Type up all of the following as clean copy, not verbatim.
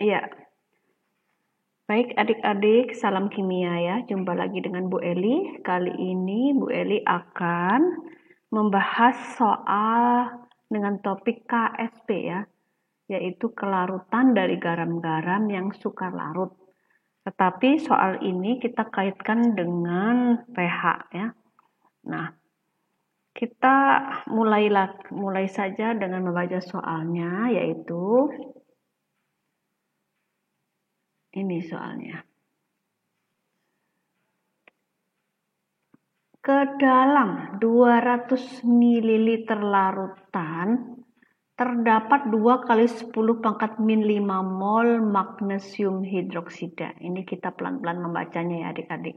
Iya, baik adik-adik, salam kimia ya. Jumpa lagi dengan Bu Eli. Kali ini Bu Eli akan membahas soal dengan topik KSP ya, yaitu kelarutan dari garam-garam yang sukar larut. Tetapi soal ini kita kaitkan dengan pH ya. Nah, kita mulai saja dengan membaca soalnya, yaitu ini soalnya. Ke dalam 200 ml larutan terdapat 2 kali 10 pangkat min 5 mol magnesium hidroksida. Ini kita pelan-pelan membacanya ya adik-adik.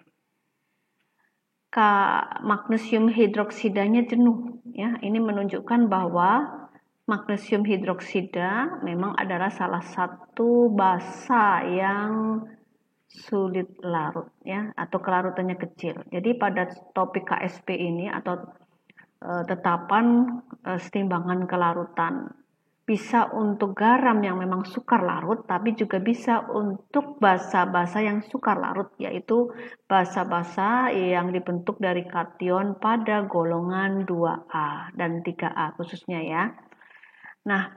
Magnesium hidroksidanya jenuh ya. Ini menunjukkan bahwa magnesium hidroksida memang adalah salah satu basa yang sulit larut ya, atau kelarutannya kecil. Jadi pada topik KSP ini atau tetapan setimbangan kelarutan bisa untuk garam yang memang sukar larut, tapi juga bisa untuk basa-basa yang sukar larut, yaitu basa-basa yang dibentuk dari kation pada golongan 2A dan 3A khususnya ya. Nah,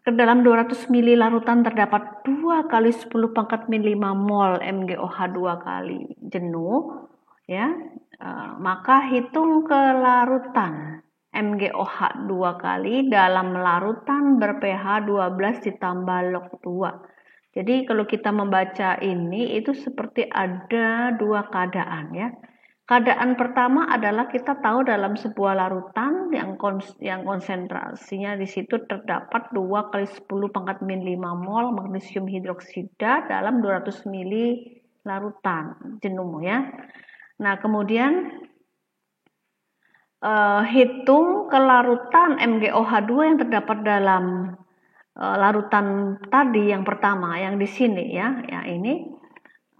ke dalam 200 ml larutan terdapat 2 kali 10 pangkat min 5 mol MgOH 2 kali jenuh ya. Maka hitung kelarutan MgOH 2 kali dalam larutan ber-pH 12 ditambah log 2. Jadi kalau kita membaca ini itu seperti ada dua keadaan ya. Keadaan pertama adalah kita tahu dalam sebuah larutan yang konsentrasinya di situ terdapat 2 kali 10 pangkat min 5 mol magnesium hidroksida dalam 200 ml larutan jenuh ya. Nah, kemudian hitung kelarutan MgOH 2 yang terdapat dalam larutan tadi yang pertama yang di sini ya. Ya ini.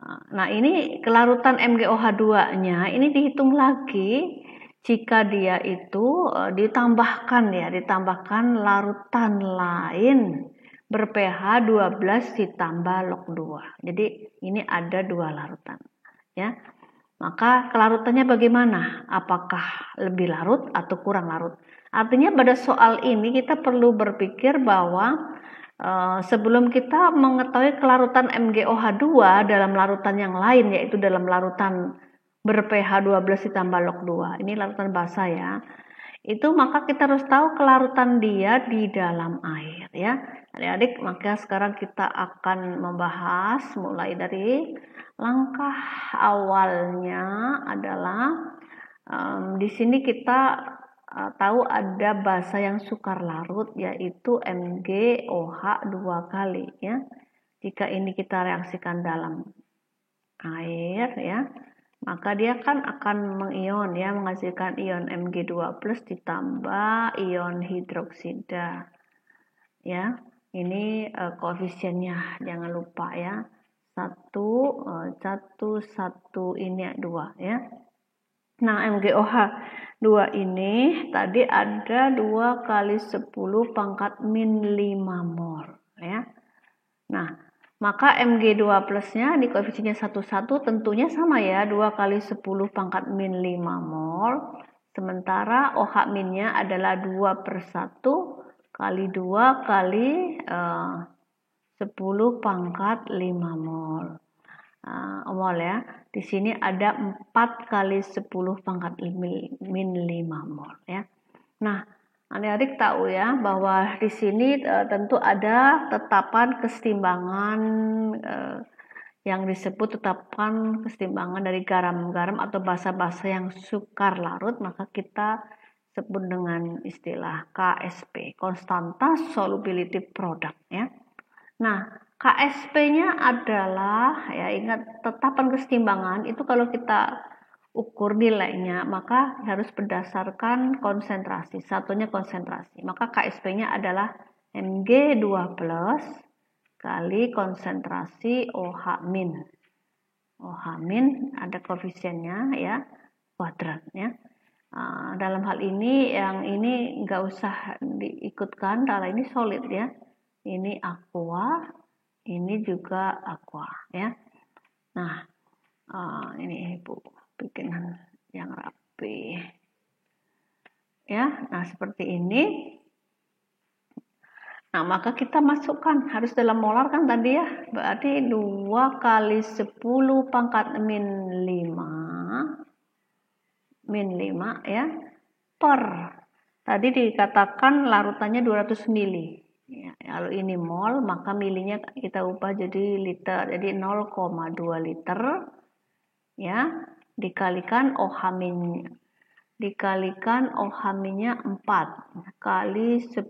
Nah, ini kelarutan MgOH 2-nya ini dihitung lagi jika dia itu ditambahkan larutan lain ber-pH 12 ditambah log 2. Jadi ini ada dua larutan ya. Maka kelarutannya bagaimana? Apakah lebih larut atau kurang larut? Artinya pada soal ini kita perlu berpikir bahwa sebelum kita mengetahui kelarutan MgOH 2 dalam larutan yang lain, yaitu dalam larutan ber-pH 12 ditambah log 2, ini larutan basa ya, itu maka kita harus tahu kelarutan dia di dalam air ya adik-adik. Maka sekarang kita akan membahas mulai dari langkah awalnya adalah di sini kita tahu ada basa yang sukar larut yaitu MgOH 2 kali ya. Jika ini kita reaksikan dalam air ya, maka dia kan akan mengion ya, menghasilkan ion Mg2+ ditambah ion hidroksida ya. Ini koefisiennya jangan lupa ya, 1 ini 2 ya. Nah, MgOH 2 ini tadi ada 2 kali 10 pangkat min 5 mol ya. Nah, maka Mg2 plusnya di koefisiennya 1 tentunya sama ya, 2 kali 10 pangkat min 5 mol. Sementara OH minnya adalah 2/1 kali 2 kali 10 pangkat 5 mol. Mol ya. Di sini ada 4 kali 10 pangkat min 5 mol ya. Nah, adik-adik tahu ya bahwa di sini tentu ada tetapan kesetimbangan yang disebut tetapan kesetimbangan dari garam-garam atau basa-basa yang sukar larut, maka kita sebut dengan istilah KSP, Constanta Solubility Product ya. Nah, KSP-nya adalah ya, ingat tetapan kesetimbangan itu kalau kita ukur nilainya maka harus berdasarkan konsentrasi, satunya konsentrasi. Maka KSP-nya adalah Mg2+ kali konsentrasi OH min. OH min ada koefisiennya ya, kuadratnya. Dalam hal ini yang ini nggak usah diikutkan karena ini solid ya. ini aqua, ini juga aqua ya. Nah, ini Ibu bikin yang rapi. Ya, nah seperti ini. Nah, maka kita masukkan harus dalam molar kan tadi ya. Berarti 2 kali 10 pangkat min 5 ya per. Tadi dikatakan larutannya 200 mili. Ya, kalau ini mol, maka milinya kita ubah jadi liter. Jadi 0,2 liter ya dikalikan OH minnya 4 kali 10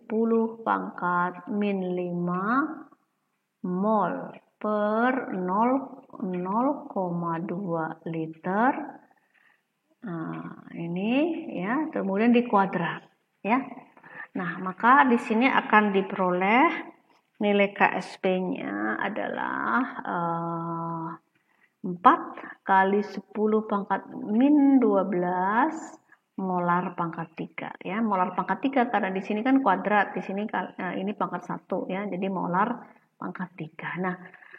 pangkat min 5 mol per 0,2 liter. Nah, ini ya, kemudian dikuadrat ya. Nah, maka di sini akan diperoleh nilai KSP-nya adalah 4 kali 10 pangkat min 12 molar pangkat 3 ya. Molar pangkat 3 karena di sini kan kuadrat, di sini ini pangkat 1 ya. Jadi molar pangkat 3. Nah,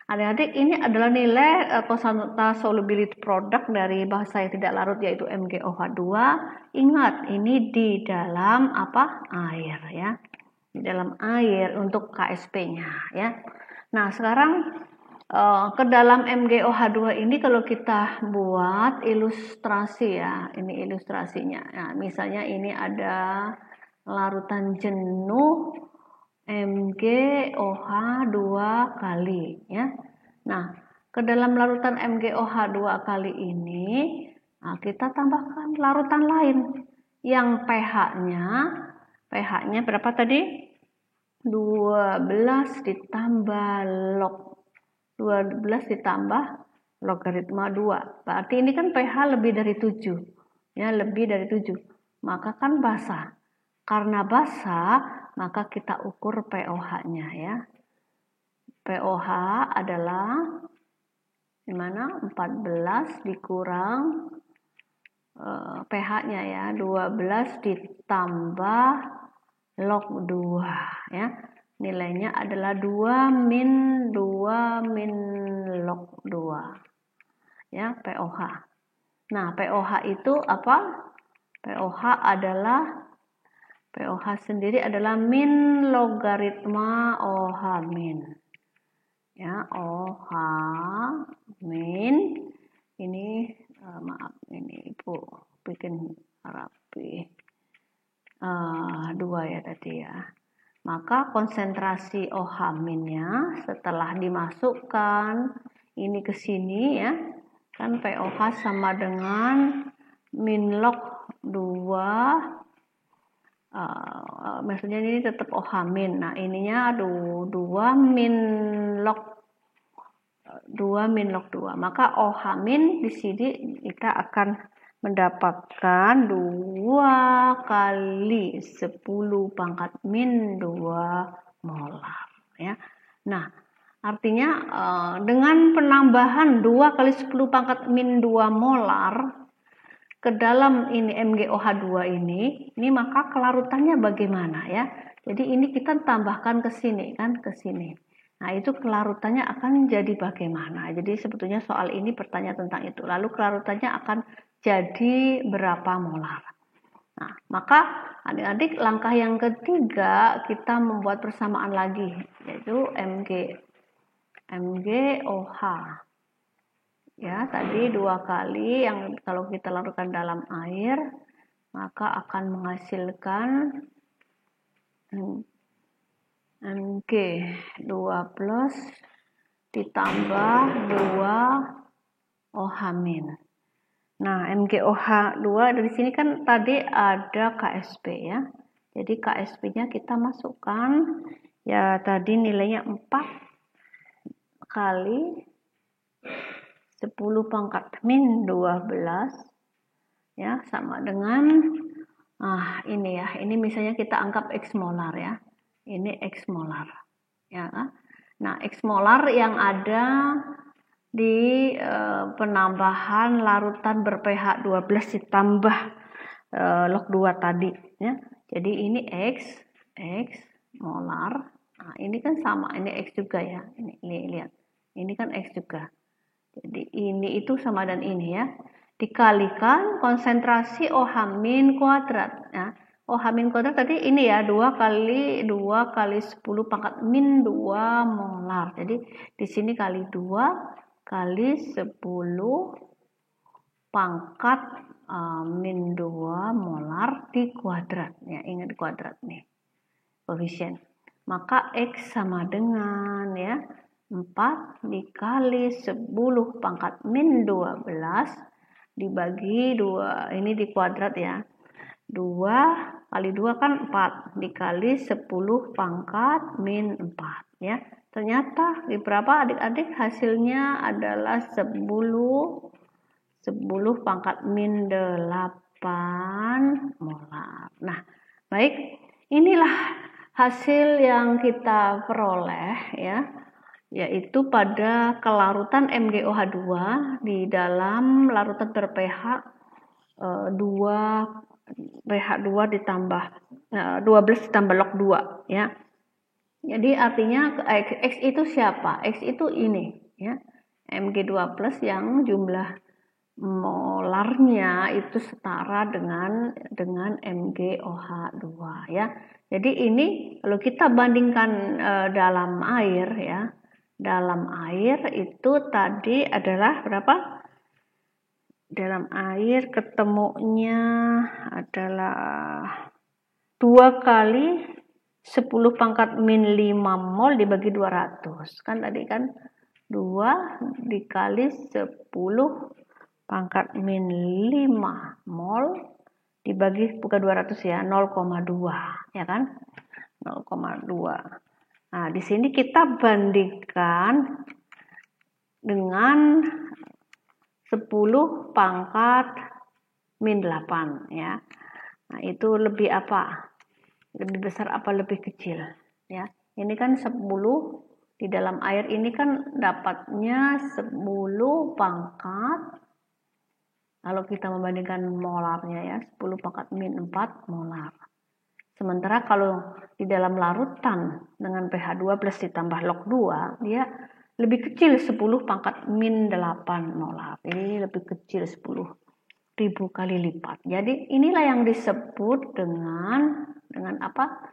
adik-adik ini adalah nilai konstanta solubility product dari bahasa yang tidak larut yaitu MgOH2. Ingat, ini di dalam apa? Air ya. Di dalam air untuk KSP-nya ya. Nah, sekarang ke dalam MgOH2 ini kalau kita buat ilustrasi ya, ini ilustrasinya. Nah, misalnya ini ada larutan jenuh MgOH2 kali ya. Nah, ke dalam larutan MgOH2 kali ini kita tambahkan larutan lain yang pH-nya berapa tadi? 12 ditambah log 12 ditambah logaritma 2. Berarti ini kan pH lebih dari 7. Ya, lebih dari 7. Maka kan basah. Karena basah, maka kita ukur pOH-nya ya. pOH adalah gimana? 14 dikurang pH-nya ya, 12 ditambah log 2 ya. Nilainya adalah 2 min log 2 ya, pOH. Nah, pOH itu apa? pOH sendiri adalah min logaritma OH min ya, OH min ini maaf, ini Ibu bikin rapi 2 ya tadi ya. Maka konsentrasi OH minnya setelah dimasukkan ini ke sini ya, kan pOH sama dengan min log 2, maksudnya ini tetap OH min. Nah, ininya 2 min log 2. Maka OH min di sini kita akan mendapatkan 2 kali 10 pangkat min 2 molar ya. Nah, artinya dengan penambahan 2 kali 10 pangkat min 2 molar ke dalam ini MgOH2 ini maka kelarutannya bagaimana ya. Jadi ini kita tambahkan ke sini kan, ke sini. Nah, itu kelarutannya akan jadi bagaimana? Jadi sebetulnya soal ini bertanya tentang itu. Lalu kelarutannya akan jadi berapa molar? Nah, maka adik-adik langkah yang ketiga kita membuat persamaan lagi, yaitu MgOH. Ya, tadi 2 kali yang kalau kita larutkan dalam air, maka akan menghasilkan Mg2 plus ditambah 2 OH min. Nah, MgOH2 dari sini kan tadi ada KSP ya. Jadi KSP-nya kita masukkan ya, tadi nilainya 4 kali 10 pangkat min 12 ya, sama dengan ini ya. Ini misalnya kita anggap X molar ya. Ini X molar ya. Nah, X molar yang ada di penambahan larutan ber-pH 12 ditambah log 2 tadi ya. Jadi ini X molar Nah, ini kan sama, ini X juga ya. Ini lihat. Ini kan X juga. Jadi ini itu sama dan ini ya. Dikalikan konsentrasi OH min kuadrat ya. OH min kuadrat tadi ini ya, 2 kali 10 pangkat min 2 molar. Jadi di sini kali 2 kali 10 pangkat min 2 molar di kuadrat ya. Ingat kuadrat nih. Koefisien. Maka X sama dengan ya 4 dikali 10 pangkat min 12 dibagi 2, ini di kuadrat ya. 2 kali 2 kan 4 dikali 10 pangkat min 4 ya. Ternyata di berapa adik-adik? Hasilnya adalah 10 pangkat min 8 molar. Nah, baik, inilah hasil yang kita peroleh ya, yaitu pada kelarutan MgOH2 di dalam larutan ber-pH 2 ditambah 12 ditambah log 2 ya. Jadi artinya X itu siapa? X itu ini ya. Mg2+ yang jumlah molarnya itu setara dengan MgOH2 ya. Jadi ini kalau kita bandingkan dalam air ya. Dalam air itu tadi adalah berapa? Dalam air ketemunya adalah 2 kali 10 pangkat min 5 mol dibagi 200. Kan tadi kan 2 dikali 10 pangkat min 5 mol dibagi bukan 200 ya, 0,2 ya kan? 0,2. Nah, di sini kita bandingkan dengan 10 pangkat min 8 ya. Nah, itu lebih apa? Lebih besar apa lebih kecil ya? Ini kan 10 di dalam air ini kan dapatnya 10 pangkat, kalau kita membandingkan molarnya ya, 10 pangkat min 4 molar. Sementara kalau di dalam larutan dengan pH 12 ditambah log 2, dia lebih kecil 10 pangkat min 8 molar. Ini lebih kecil 10.000 kali lipat. Jadi inilah yang disebut dengan apa?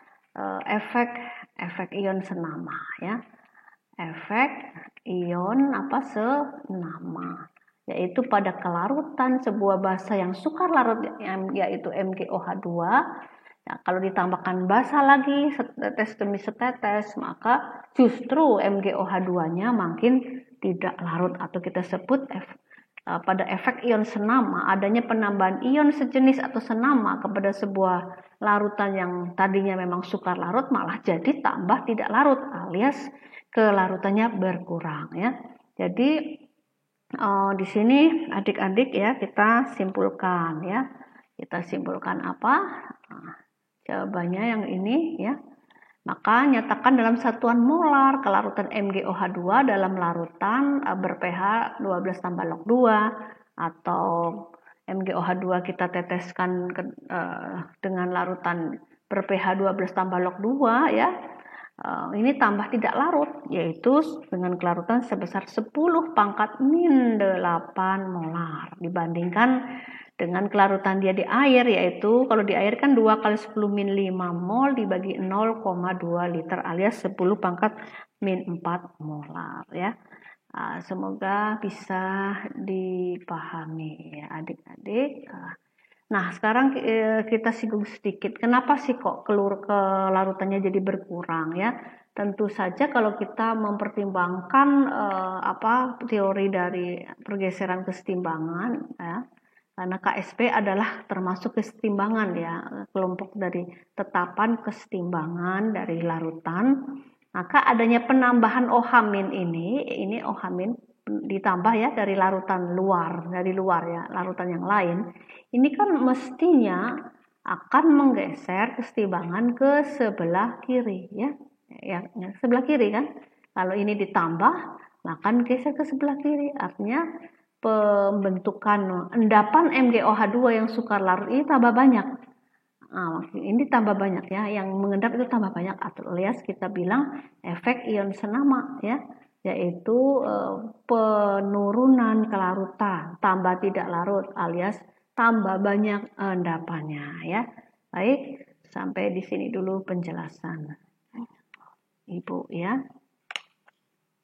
Efek ion senama ya. Efek ion apa senama, yaitu pada kelarutan sebuah basa yang sukar larut yaitu MgOH2 ya, kalau ditambahkan basa lagi setetes demi setetes, maka justru MgOH2-nya makin tidak larut, atau kita sebut pada efek ion senama, adanya penambahan ion sejenis atau senama kepada sebuah larutan yang tadinya memang sukar larut malah jadi tambah tidak larut, alias kelarutannya berkurang ya. Jadi di sini adik-adik ya, kita simpulkan ya. Kita simpulkan apa? Jawabannya yang ini ya. Maka nyatakan dalam satuan molar kelarutan MgOH2 dalam larutan ber-pH 12 tambah log 2, atau MgOH2 kita teteskan dengan larutan ber-pH 12 tambah log 2 ya. Ini tambah tidak larut, yaitu dengan kelarutan sebesar 10 pangkat min 8 molar dibandingkan dengan kelarutan dia di air, yaitu kalau di air kan 2 kali 10 min 5 mol dibagi 0,2 liter alias 10 pangkat min 4 molar ya. Semoga bisa dipahami ya adik-adik. Nah, sekarang kita singgung sedikit, kenapa sih kok kelarutannya jadi berkurang ya? Tentu saja kalau kita mempertimbangkan teori dari pergeseran kesetimbangan ya, karena KSP adalah termasuk kesetimbangan ya, kelompok dari tetapan kesetimbangan dari larutan, maka adanya penambahan OH- ini OH- ditambah ya dari larutan luar, ya, larutan yang lain, ini kan mestinya akan menggeser kesetimbangan ke sebelah kiri ya, sebelah kiri kan. Kalau ini ditambah, maka geser ke sebelah kiri, artinya pembentukan endapan MgOH2 yang sukar larut ini tambah banyak. Ini tambah banyak ya, yang mengendap itu tambah banyak, alias kita bilang efek ion senama ya, yaitu penurunan kelarutan, tambah tidak larut alias tambah banyak endapannya ya. Baik, sampai di sini dulu penjelasan Ibu ya.